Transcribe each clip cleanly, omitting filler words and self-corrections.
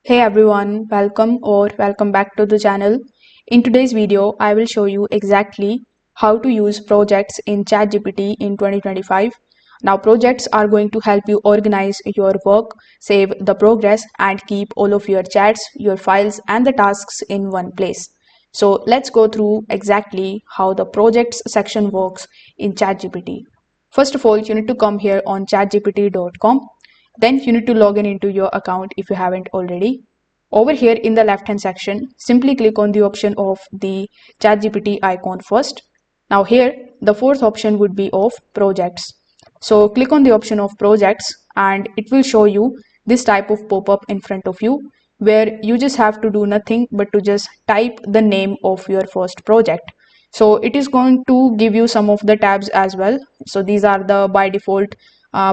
Hey everyone, welcome back to the channel. In today's video, I will show you exactly how to use projects in ChatGPT in 2025. Now, projects are going to help you organize your work, save the progress, and keep all of your chats, your files, and the tasks in one place. So let's go through exactly how the projects section works in ChatGPT. First of all, you need to come here on chatgpt.com. Then you need to log in into your account if you haven't already. Over here in the left hand section, simply click on the option of the ChatGPT icon first. Now here, the fourth option would be of projects. So click on the option of projects and it will show you this type of pop-up in front of you where you just have to do nothing but to just type the name of your first project. So it is going to give you some of the tabs as well. So these are the by default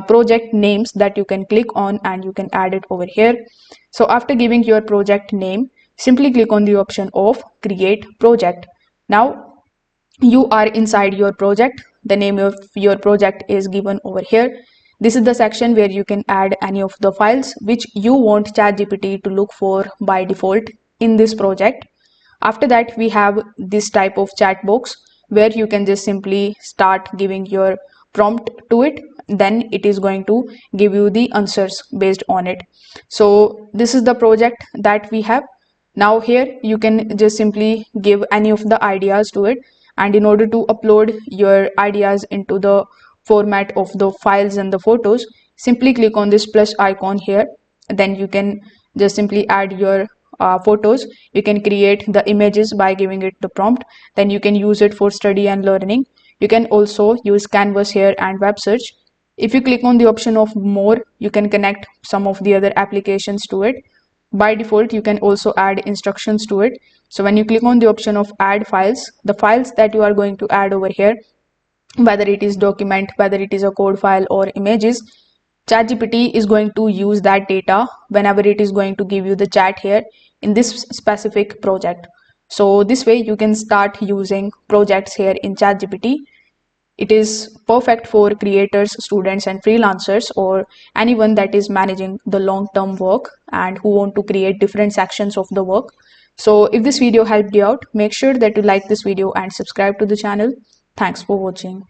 project names that you can click on and you can add it over here. So after giving your project name, simply click on the option of create project. Now you are inside your project. The name of your project is given over here. This is the section where you can add any of the files which you want ChatGPT to look for by default in this project. After that, we have this type of chat box where you can just simply start giving your prompt to it. Then it is going to give you the answers based on it. So this is the project that we have. Now here you can just simply give any of the ideas to it, and in order to upload your ideas into the format of the files and the photos, simply click on this plus icon here. Then you can just simply add your photos. You can create the images by giving it the prompt. Then you can use it for study and learning. You can also use Canvas here and web search. If you click on the option of more, you can connect some of the other applications to it. By default, you can also add instructions to it. So when you click on the option of add files, the files that you are going to add over here, whether it is document, whether it is a code file or images, ChatGPT is going to use that data whenever it is going to give you the chat here in this specific project. So this way you can start using projects here in ChatGPT. It is perfect for creators, students, and freelancers, or anyone that is managing the long-term work and who want to create different sections of the work. So if this video helped you out, make sure that you like this video and subscribe to the channel. Thanks for watching.